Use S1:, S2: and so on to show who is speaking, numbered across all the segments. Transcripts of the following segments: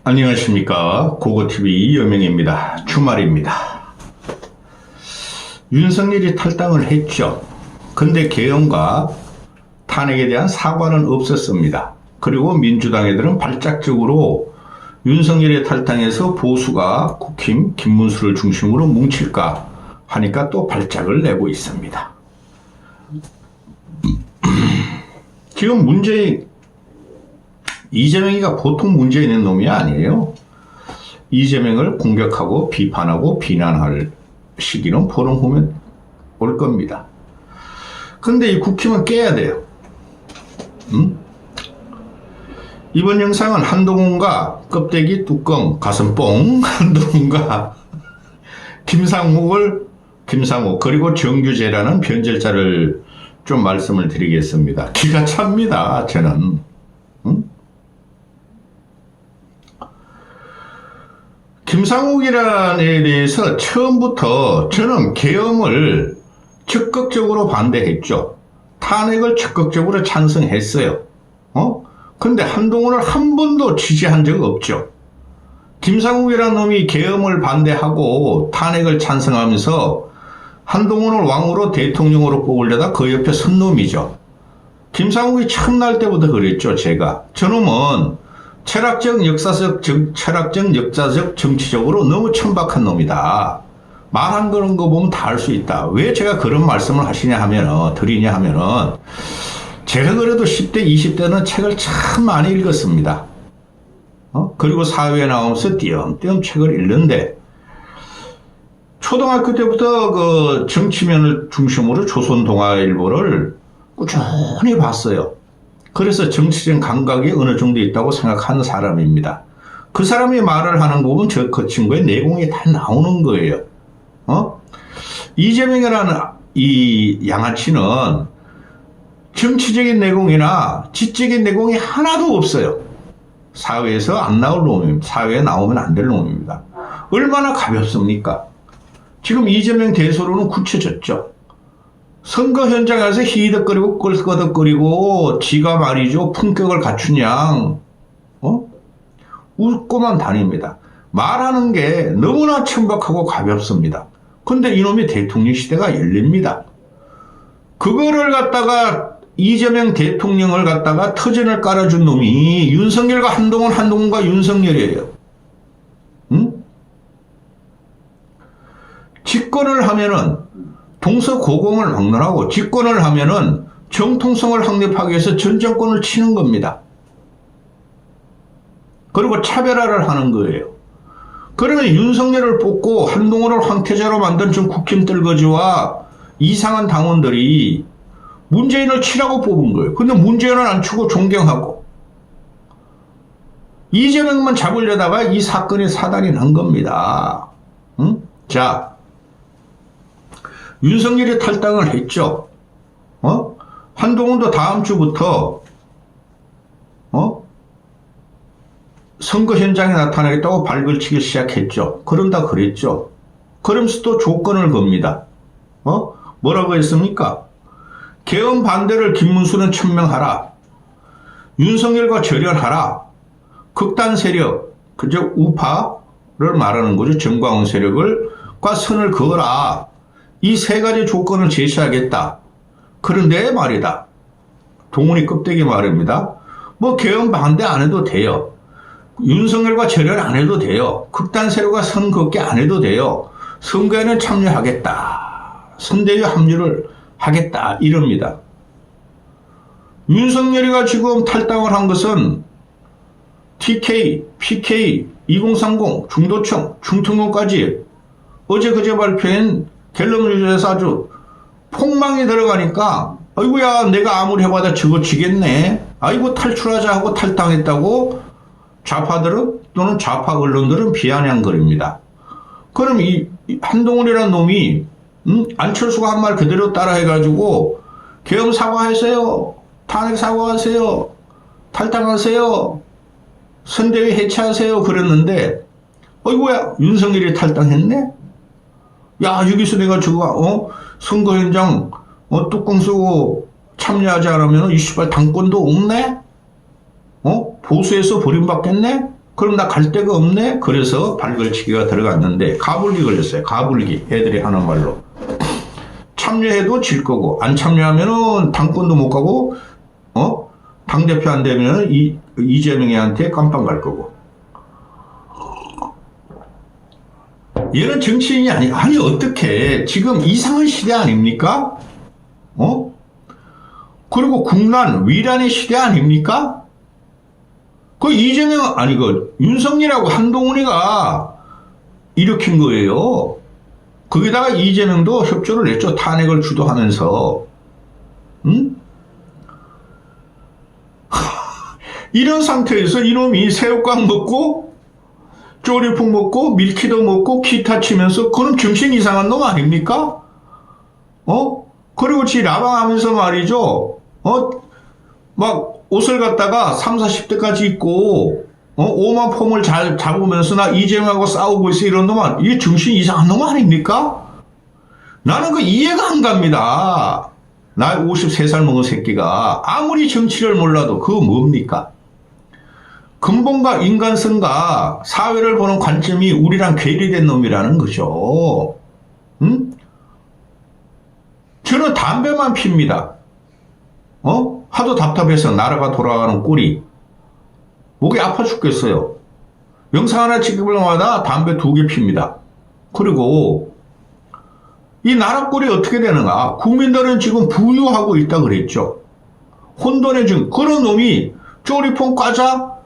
S1: 안녕하십니까. 고고TV 이여명입니다. 주말입니다. 윤석열이 탈당을 했죠. 근데 계엄과 탄핵에 대한 사과는 없었습니다. 그리고 민주당 애들은 발작적으로 윤석열의 탈당해서 보수가 국힘 김문수를 중심으로 뭉칠까 하니까 또 발작을 내고 있습니다. 지금 문재인 이재명이가 보통 문제 있는 놈이 아니에요. 이재명을 공격하고 비판하고 비난할 시기는 보름 후면 올 겁니다. 근데 이 국힘은 깨야 돼요. 이번 영상은 한동훈과 껍데기 뚜껑 가슴뽕 한동훈과 김상욱 그리고 정규재라는 변절자를 좀 말씀을 드리겠습니다. 기가 찹니다. 저는. 김상욱이라는 애 대해서 처음부터 저는 계엄을 적극적으로 반대했죠. 탄핵을 적극적으로 찬성했어요. 근데 한동훈을 한 번도 지지한 적 없죠. 김상욱이라는 놈이 계엄을 반대하고 탄핵을 찬성하면서 한동훈을 왕으로 대통령으로 뽑으려다 그 옆에 선 놈이죠. 김상욱이 처음 날 때부터 그랬죠. 저놈은 철학적, 역사적, 정치적으로 너무 천박한 놈이다. 말한 그런 거 보면 다 알 수 있다. 왜 제가 그런 말씀을 드리냐 하면은, 제가 그래도 10대, 20대는 책을 참 많이 읽었습니다. 그리고 사회에 나오면서 띄엄띄엄 책을 읽는데, 초등학교 때부터 그 정치면을 중심으로 조선동아일보를 꾸준히 봤어요. 그래서 정치적 감각이 어느 정도 있다고 생각하는 사람입니다. 그 사람이 말을 하는 거 보면 그 친구의 내공이 다 나오는 거예요. 이재명이라는 이 양아치는 정치적인 내공이나 지적인 내공이 하나도 없어요. 사회에서 안 나올 놈입니다. 사회에 나오면 안 될 놈입니다. 얼마나 가볍습니까? 지금 이재명 대소로는 굳혀졌죠. 선거 현장에서 히덕거리고 껄거덕거리고 지가 말이죠. 품격을 갖춘 양 웃고만 다닙니다. 말하는 게 너무나 천박하고 가볍습니다. 근데 이놈이 대통령 시대가 열립니다. 그거를 갖다가 이재명 대통령을 갖다가 터전을 깔아준 놈이 윤석열과 한동훈과 윤석열이에요. 집권을 하면은 동서고공을 막론하고 집권을 하면은 정통성을 확립하기 위해서 전 정권을 치는 겁니다. 그리고 차별화를 하는 거예요. 그러면 윤석열을 뽑고 한동훈을 황태자로 만든 전 국힘 떨거지와 이상한 당원들이 문재인을 치라고 뽑은 거예요. 근데 문재인은 안 치고 존경하고 이재명만 잡으려다가 이 사건이 사단이 난 겁니다. 자, 윤석열이 탈당을 했죠. 한동훈도 다음 주부터 선거 현장에 나타나겠다고 발걸치기 시작했죠. 그런다 그랬죠. 그러면서 또 조건을 겁니다. 뭐라고 했습니까? 계엄 반대를 김문수는 천명하라. 윤석열과 절연하라. 극단 세력, 그저 우파를 말하는 거죠. 정광훈 세력과 선을 그어라. 이 세 가지 조건을 제시하겠다. 그런데 말이다. 동훈이 껍데기 말입니다. 뭐 계엄 반대 안 해도 돼요. 윤석열과 절연 안 해도 돼요. 극단 세력과 선 긋기 안 해도 돼요. 선거에는 참여하겠다. 선대위 합류를 하겠다. 이럽니다. 윤석열이가 지금 탈당을 한 것은 TK, PK, 2030, 중도청, 중통령까지 어제 그제 발표한 갤럽 뉴스에서 아주 폭망이 들어가니까 아이고야 내가 아무리 해봐도 저거 지겠네. 아이고 탈출하자 하고 탈당했다고 좌파들은 또는 좌파 언론들은 비아냥거립니다. 그럼 이 한동훈이라는 놈이 안철수가 한 말 그대로 따라해가지고 계엄 사과하세요. 탄핵 사과하세요. 탈당하세요. 선대위 해체하세요. 그랬는데 어이구야 윤석열이 탈당했네. 야 여기서 내가 저거 선거 현장 뚜껑 쓰고 참여하지 않으면 이 씨발 당권도 없네. 보수에서 버림받겠네? 그럼 나 갈 데가 없네? 그래서 발걸치기가 들어갔는데 가불기 걸렸어요. 가불기. 애들이 하는 말로. 참여해도 질 거고 안 참여하면은 당권도 못 가고 당대표 안 되면은 이재명이한테 깜빵 갈 거고. 얘는 정치인이 아니 어떻게 지금 이상한 시대 아닙니까? 그리고 국난 위란의 시대 아닙니까? 그 이재명 아니 그 윤석열하고 한동훈이가 일으킨 거예요. 거기다가 이재명도 협조를 했죠. 탄핵을 주도하면서. 이런 상태에서 이놈이 새우깡 먹고 쪼리풍 먹고 밀키도 먹고 기타 치면서 그럼 정신 이상한 놈 아닙니까? 그리고 지 라방하면서 말이죠. 막 옷을 갖다가 30, 40대까지 입고 오만 폼을 잘 잡으면서 나 이재명하고 싸우고 있어 이런 놈은 이게 정신 이상한 놈 아닙니까? 나는 그 이해가 안 갑니다. 나 53살 먹은 새끼가 아무리 정치를 몰라도 그거 뭡니까? 근본과 인간성과 사회를 보는 관점이 우리랑 괴리된 놈이라는 거죠. 저는 담배만 핍니다. 하도 답답해서 나라가 돌아가는 꼴이 목이 아파 죽겠어요. 영상 하나 찍을 때마다 담배 2개 핍니다. 그리고 이 나라 꼴이 어떻게 되는가? 국민들은 지금 부유하고 있다 그랬죠. 혼돈해진 그런 놈이 쪼리퐁 과자,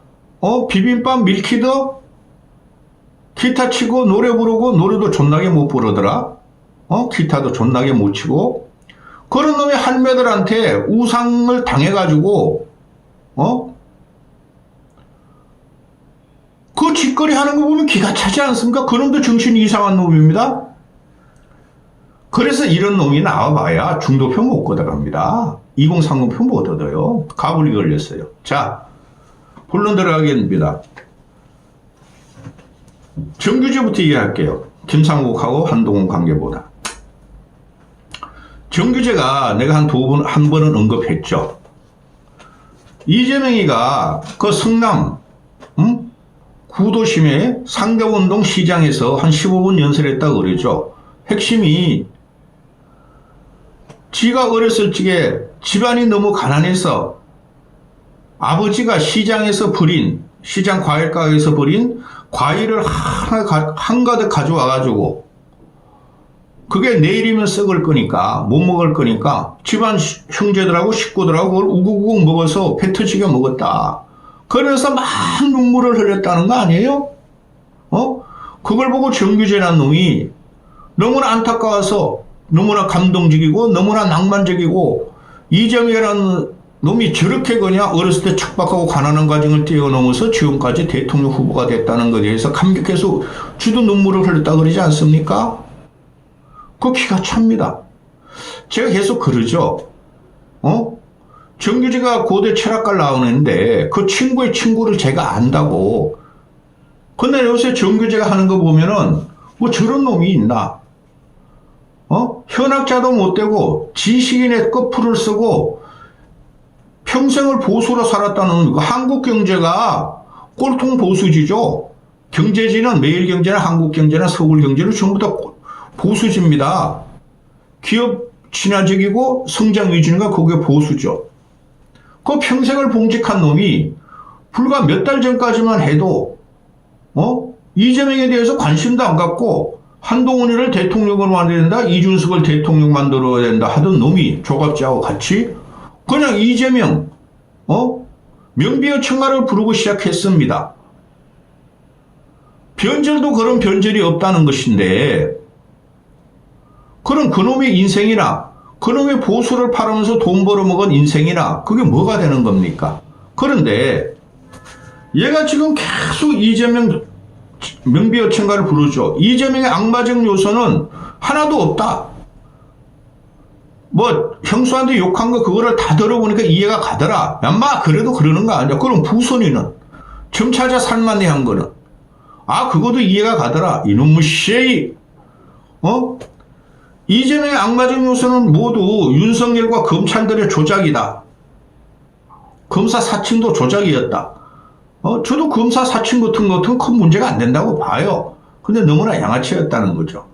S1: 비빔밥, 밀키드, 기타 치고 노래 부르고 노래도 존나게 못 부르더라. 기타도 존나게 못 치고 그런 놈이 할매들한테 우상을 당해가지고 그 짓거리 하는 거 보면 기가 차지 않습니까? 그놈도 정신이 이상한 놈입니다. 그래서 이런 놈이 나와봐야 중도표 못 걷어갑니다. 2030표 못 얻어요. 가불이 걸렸어요. 자, 본론 들어가겠습니다. 정규제부터 얘기할게요. 김상국하고 한동훈 관계보다. 정규제가 내가 한 번은 언급했죠. 이재명이가 그 성남, 구도심의 상대운동 시장에서 한 15분 연설했다고 그러죠. 핵심이 지가 어렸을 적에 집안이 너무 가난해서 아버지가 시장에서 버린, 시장 과일가게에서 버린 과일을 한가득 가져와가지고 그게 내일이면 썩을 거니까 못 먹을 거니까 집안 형제들하고 식구들하고 그걸 우국우국 먹어서 배 터지게 먹었다. 그래서 막 눈물을 흘렸다는 거 아니에요? 그걸 보고 정규제라는 놈이 너무나 안타까워서 너무나 감동적이고 너무나 낭만적이고 이재명이라는 놈이 저렇게 그냥 어렸을 때 척박하고 가난한 과정을 뛰어넘어서 지금까지 대통령 후보가 됐다는 것에 대해서 감격해서 주도 눈물을 흘렸다 그러지 않습니까? 그 기가 찹니다. 제가 계속 그러죠. 정규제가 고대 철학과를 나오는데 그 친구의 친구를 제가 안다고. 근데 요새 정규제가 하는 거 보면은 뭐 저런 놈이 있나? 현학자도 못 되고 지식인의 거풀을 쓰고 평생을 보수로 살았다는 한국 경제가 꼴통 보수지죠. 경제지는 매일경제나 한국경제나 서울경제는 전부 다 보수지입니다. 기업 친화적이고 성장 위주가 그게 보수죠. 그 평생을 봉직한 놈이 불과 몇 달 전까지만 해도 이재명에 대해서 관심도 안 갖고 한동훈이를 대통령으로 만들어야 된다, 이준석을 대통령 만들어야 된다 하던 놈이 조갑지하고 같이 그냥 이재명 명비어 청가를 부르고 시작했습니다. 변절도 그런 변절이 없다는 것인데 그럼 그놈의 인생이나 그놈의 보수를 팔으면서 돈 벌어먹은 인생이나 그게 뭐가 되는 겁니까? 그런데 얘가 지금 계속 이재명 명비어 청가를 부르죠. 이재명의 악마적 요소는 하나도 없다. 뭐 형수한테 욕한 거 그거를 다 들어보니까 이해가 가더라. 얌마 그래도 그러는 거 아니야. 그럼 부선이는 점차자 살만해 한 거는 그것도 이해가 가더라. 이놈의 쉐이 이재명의 악마적 요소는 모두 윤석열과 검찰들의 조작이다. 검사 사칭도 조작이었다. 저도 검사 사칭 같은 것은 큰 문제가 안 된다고 봐요. 근데 너무나 양아치였다는 거죠.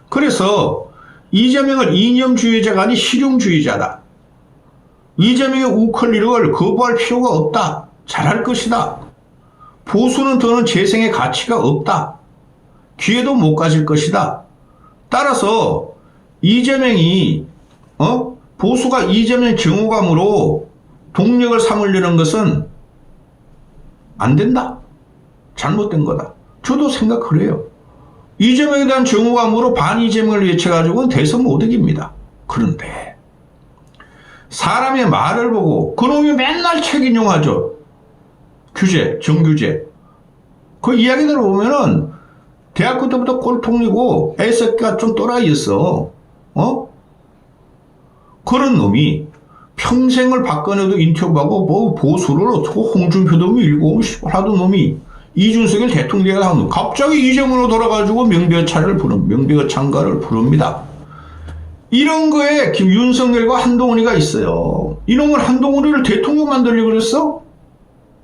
S1: 그래서 이재명을 이념주의자가 아닌 실용주의자다. 이재명의 우컬리를 거부할 필요가 없다. 잘할 것이다. 보수는 더는 재생의 가치가 없다. 기회도 못 가질 것이다. 따라서 이재명이 보수가 이재명 정호감으로 동력을 삼으려는 것은 안 된다. 잘못된 거다. 저도 생각 그래요. 이재명에 대한 정호감으로 반이재명을 외쳐가지고는 대선 못 이깁니다. 그런데 사람의 말을 보고 그놈이 맨날 책 인용하죠. 규제, 정규제. 그 이야기들을 보면은 대학교 때부터 꼴통이고 애새끼가 좀 또라이였어. 그런 놈이 평생을 박근혜도 인터뷰하고 뭐 보수를 어떻게 홍준표도 밀고 하던 놈이 이준석을 대통령에 하는 놈. 갑자기 이재명으로 돌아가지고 명배찬가를 부릅니다. 이런 거에 윤석열과 한동훈이가 있어요. 이놈을 한동훈이를 대통령 만들려고 그랬어?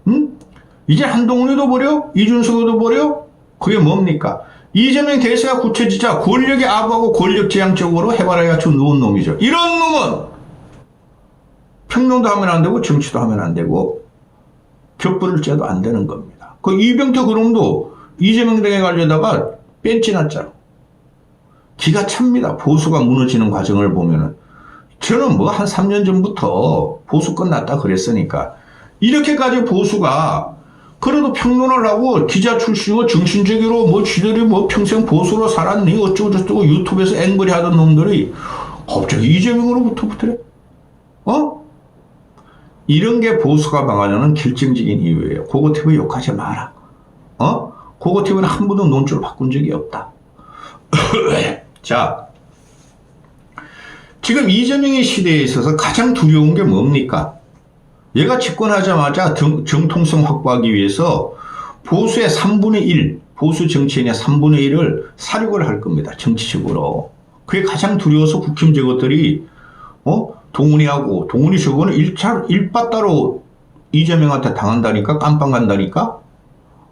S1: 응? 이제 한동훈이도 버려? 이준석도 버려? 그게 뭡니까? 이재명 대세가 굳혀지자 권력의 아부하고 권력지향적으로 해바라기 같이 누운 놈이죠. 이런 놈은 평론도 하면 안 되고 정치도 하면 안 되고 격분을 째도 안 되는 겁니다. 그 이병태 그놈도 이재명 등에 가려다가 뺀치 났잖아. 기가 찹니다. 보수가 무너지는 과정을 보면은. 저는 뭐 한 3년 전부터 보수 끝났다 그랬으니까 이렇게까지 보수가 그래도 평론을 하고 기자 출신이고 정신적으로 뭐 쥐들이 뭐 평생 보수로 살았니 어쩌고저쩌고 유튜브에서 앵벌이 하던 놈들이 갑자기 이재명으로부터 붙으래. 이런 게 보수가 망하려는 결정적인 이유예요. 고고TV 욕하지 마라. 고고TV는 한 번도 논조를 바꾼 적이 없다. 자, 지금 이재명의 시대에 있어서 가장 두려운 게 뭡니까? 얘가 집권하자마자 정통성 확보하기 위해서 보수의 3분의 1, 보수 정치인의 3분의 1을 사륙을 할 겁니다. 정치적으로. 그게 가장 두려워서 국힘 저것들이 동훈이하고 동훈이 저거는 일바따로 이재명한테 당한다니까 깜빵 간다니까.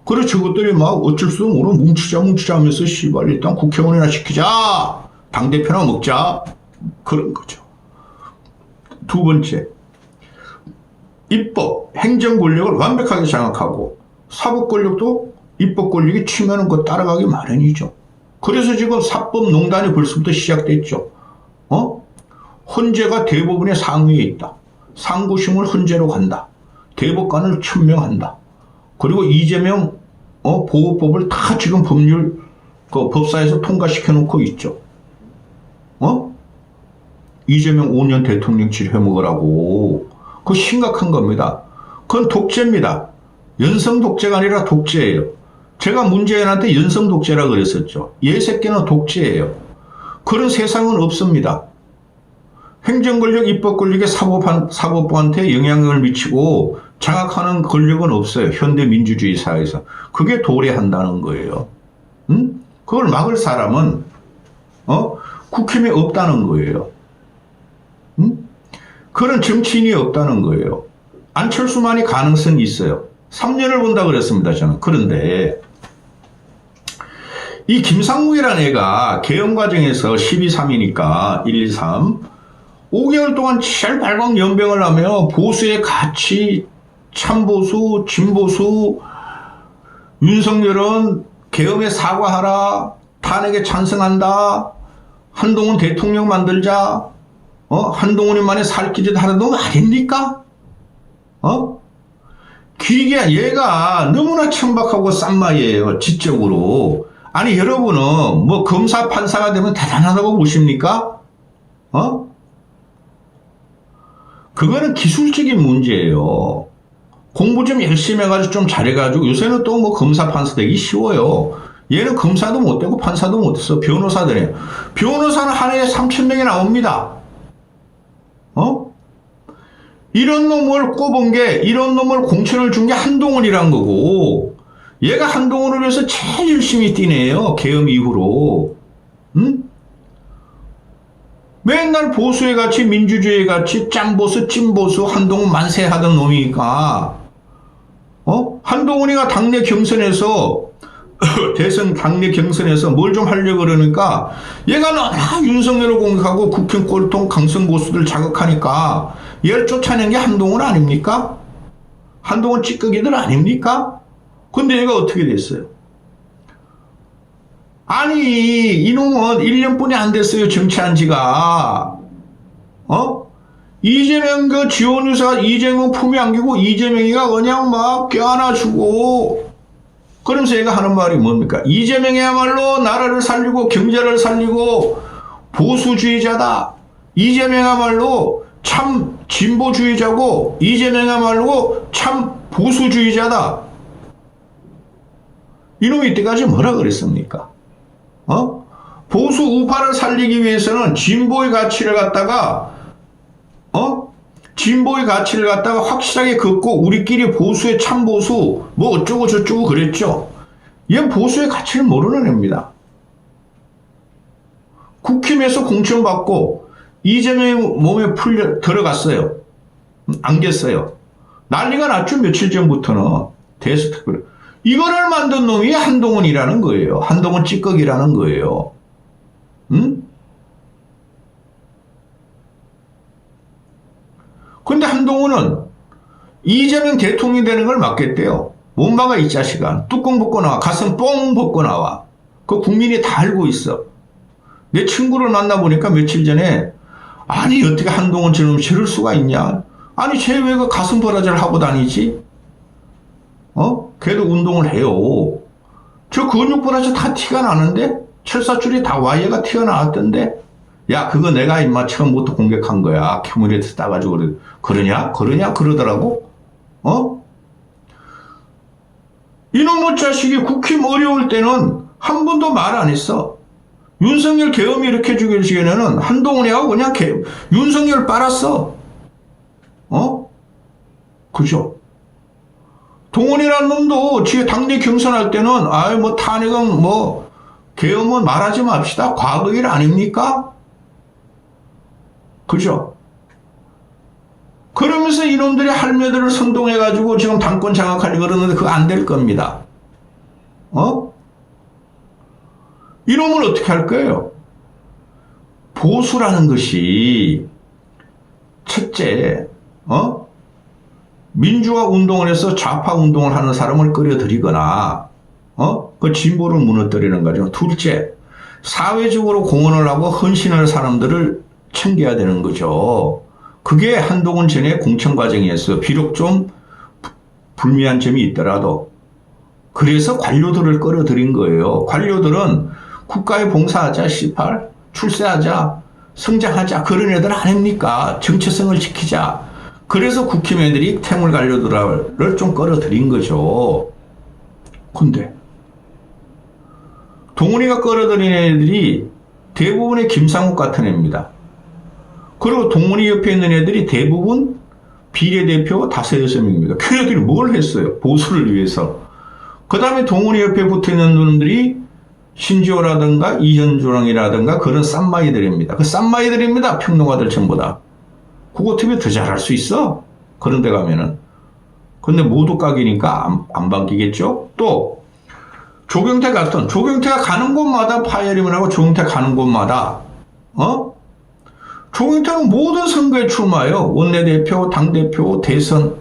S1: 그래 저것들이 막 어쩔 수 없으면 뭉치자 하면서 씨발 일단 국회의원이나 시키자. 당대표나 먹자. 그런 거죠. 두 번째. 입법, 행정 권력을 완벽하게 장악하고 사법 권력도 입법 권력이 치면은 그 따라가기 마련이죠. 그래서 지금 사법농단이 벌써부터 시작됐죠. 헌재가 대법원의 상위에 있다. 상고심을 헌재로 간다. 대법관을 천명한다. 그리고 이재명 보호법을 다 지금 법사에서 통과시켜 놓고 있죠. 이재명 5년 대통령실 해먹으라고. 그거 심각한 겁니다. 그건 독재입니다. 연성 독재가 아니라 독재예요. 제가 문재인한테 연성 독재라 그랬었죠. 얘 새끼는 독재예요. 그런 세상은 없습니다. 행정권력, 입법권력이 사법부한테 영향을 미치고 장악하는 권력은 없어요. 현대민주주의 사회에서. 그게 도래한다는 거예요. 그걸 막을 사람은 국힘에 없다는 거예요. 그런 정치인이 없다는 거예요. 안철수만이 가능성이 있어요. 3년을 본다 그랬습니다, 저는. 그런데 이 김상무이라는 애가 개헌 과정에서 12.3이니까 1, 2, 3 5개월 동안 칠발광 연병을 하며 보수의 가치, 참보수, 진보수, 윤석열은 계엄에 사과하라, 탄핵에 찬성한다, 한동훈 대통령 만들자, 한동훈이만의 살 길이 다른 놈 아닙니까? 기계 얘가 너무나 천박하고 싼마이에요, 지적으로. 아니 여러분은 뭐 검사 판사가 되면 대단하다고 보십니까? 그거는 기술적인 문제예요. 공부 좀 열심히 해가지고 좀 잘해가지고 요새는 또 뭐 검사 판사 되기 쉬워요. 얘는 검사도 못 되고 판사도 못 됐어. 변호사들이에요. 변호사는 한 해에 3,000명이 나옵니다. 이런 놈을 꼽은 게, 이런 놈을 공천을 준 게 한동훈이란 거고, 얘가 한동훈을 위해서 제일 열심히 뛰네요. 계엄 이후로. 맨날 보수의 가치, 민주주의의 가치, 짬보수, 찐보수, 한동훈 만세하던 놈이니까, 한동훈이가 당내 경선에서 대선 당내 경선에서 뭘 좀 하려고 그러니까 얘가 너나 윤석열을 공격하고 국힘 꼴통 강성 보수들 자극하니까 얘를 쫓아낸 게 한동훈 아닙니까? 한동훈 찌꺼기들 아닙니까? 근데 얘가 어떻게 됐어요? 아니 이놈은 1년뿐이 안 됐어요. 정치한 지가. 이재명 그 지원 유사가 이재명 품에 안기고 이재명이가 그냥 막 껴안아주고 그러면서 얘가 하는 말이 뭡니까? 이재명이야말로 나라를 살리고 경제를 살리고 보수주의자다. 이재명이야말로 참 진보주의자고 이재명이야말로 참 보수주의자다. 이놈이 이때까지 뭐라 그랬습니까? 보수 우파를 살리기 위해서는 진보의 가치를 갖다가 진보의 가치를 갖다가 확실하게 긋고 우리끼리 보수의 참보수 뭐 어쩌고 저쩌고 그랬죠. 얘 보수의 가치를 모르는 애입니다. 국힘에서 공천받고 이재명의 몸에 들어갔어요. 안겼어요. 난리가 났죠. 며칠 전부터는. 대서특별. 이거를 만든 놈이 한동훈이라는 거예요. 한동훈 찌꺼기라는 거예요. 응? 근데 한동훈은 이재명 대통령이 되는 걸 막겠대요. 못 막아 이 자식아. 뚜껑 벗고 나와. 가슴 뽕 벗고 나와. 그 국민이 다 알고 있어. 내 친구를 만나보니까 며칠 전에 아니 어떻게 한동훈 저놈 저럴 수가 있냐. 아니 쟤 왜 그 가슴 버라지를 하고 다니지? 걔도 운동을 해요. 저 근육 버라지 다 티가 나는데? 철사줄이 다 와이어가 튀어나왔던데? 야 그거 내가 임마 처음부터 공격한 거야. 캐머리에서 따가지고 그러냐? 그러더라고. 이놈의 자식이 국힘 어려울 때는 한 번도 말 안 했어. 윤석열 계엄 일으켜 주길 시에는 한동훈이하고 그냥 윤석열 빨았어. 그죠? 동훈이라는 놈도 지금 당내 경선할 때는 아이 뭐 탄핵은 뭐 계엄은 말하지 맙시다. 과거 일 아닙니까? 그죠? 그러면서 이놈들이 할매들을 선동해가지고 지금 당권 장악하려고 그러는데 그거 안 될 겁니다. 이놈을 어떻게 할 거예요? 보수라는 것이 첫째, 민주화 운동을 해서 좌파 운동을 하는 사람을 끌어들이거나, 그 진보를 무너뜨리는 거죠. 둘째, 사회적으로 공헌을 하고 헌신할 사람들을 챙겨야 되는 거죠. 그게 한동훈 전의 공천 과정이었어요. 비록 좀 불미한 점이 있더라도. 그래서 관료들을 끌어들인 거예요. 관료들은 국가에 봉사하자, C8, 출세하자, 성장하자, 그런 애들 아닙니까? 정체성을 지키자. 그래서 국힘 애들이 태물 관료들을 좀 끌어들인 거죠. 근데 동훈이가 끌어들인 애들이 대부분의 김상욱 같은 애입니다. 그리고 동훈이 옆에 있는 애들이 대부분 비례대표 5-6명입니다. 그 애들이 뭘 했어요? 보수를 위해서. 그 다음에 동훈이 옆에 붙어있는 놈들이 신지호라든가 이현주랑이라든가 그런 쌈마이들입니다. 그 쌈마이들입니다. 평론가들 전부 다. 그거 어떻게 더 잘할 수 있어? 그런 데 가면은. 근데 모두 각이니까 안 바뀌겠죠? 또 조경태 같은, 조경태가 가는 곳마다 파열임을 하고 조경태 가는 곳마다 조경태는 모든 선거에 출마해요. 원내대표, 당대표, 대선.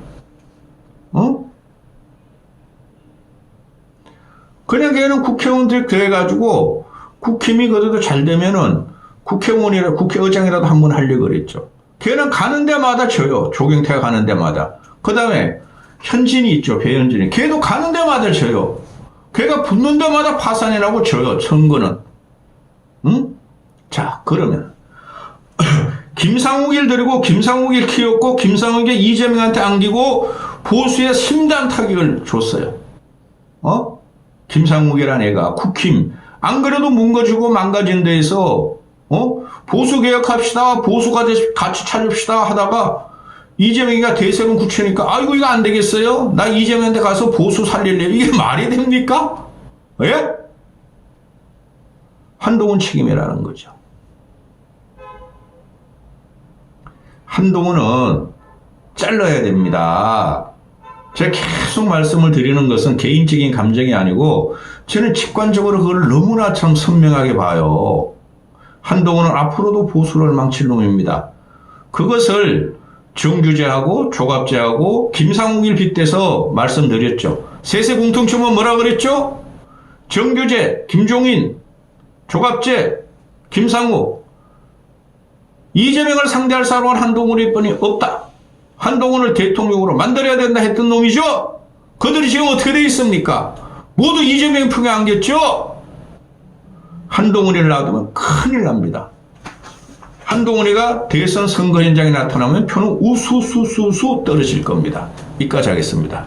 S1: 그냥 걔는 국회의원들 돼가지고 국힘이 그래도 잘 되면은 국회의장이라도 한번 하려고 그랬죠. 걔는 가는 데마다 져요. 조경태가 가는 데마다. 그 다음에 현진이 있죠. 배현진이. 걔도 가는 데마다 져요. 걔가 붙는 데마다 파산이 나고 져요. 선거는. 응? 자, 그러면 김상욱을 데리고 김상욱을 키웠고 김상욱이 이재명한테 안기고 보수에 심단 타격을 줬어요. 김상욱이라는 애가 국힘 안 그래도 뭉거지고 망가진 데에서 보수개혁합시다, 보수가 같이 찾읍시다 하다가 이재명이가 대세군 굳히니까 아이고 이거 안 되겠어요? 나 이재명한테 가서 보수 살릴래요. 이게 말이 됩니까? 예? 한동훈 책임이라는 거죠. 한동훈은 잘라야 됩니다. 제가 계속 말씀을 드리는 것은 개인적인 감정이 아니고 저는 직관적으로 그걸 너무나 참 선명하게 봐요. 한동훈은 앞으로도 보수를 망칠 놈입니다. 그것을 정규제하고 조갑제하고 김상욱을 빗대서 말씀드렸죠. 셋의 공통점은 뭐라 그랬죠? 정규제, 김종인, 조갑제, 김상욱. 이재명을 상대할 사람은 한동훈일 뿐이 없다. 한동훈을 대통령으로 만들어야 된다 했던 놈이죠. 그들이 지금 어떻게 되어 있습니까? 모두 이재명 품에 안겼죠. 한동훈이를 놔두면 큰일 납니다. 한동훈이가 대선 선거 현장에 나타나면 표는 우수수수수 떨어질 겁니다. 여기까지 하겠습니다.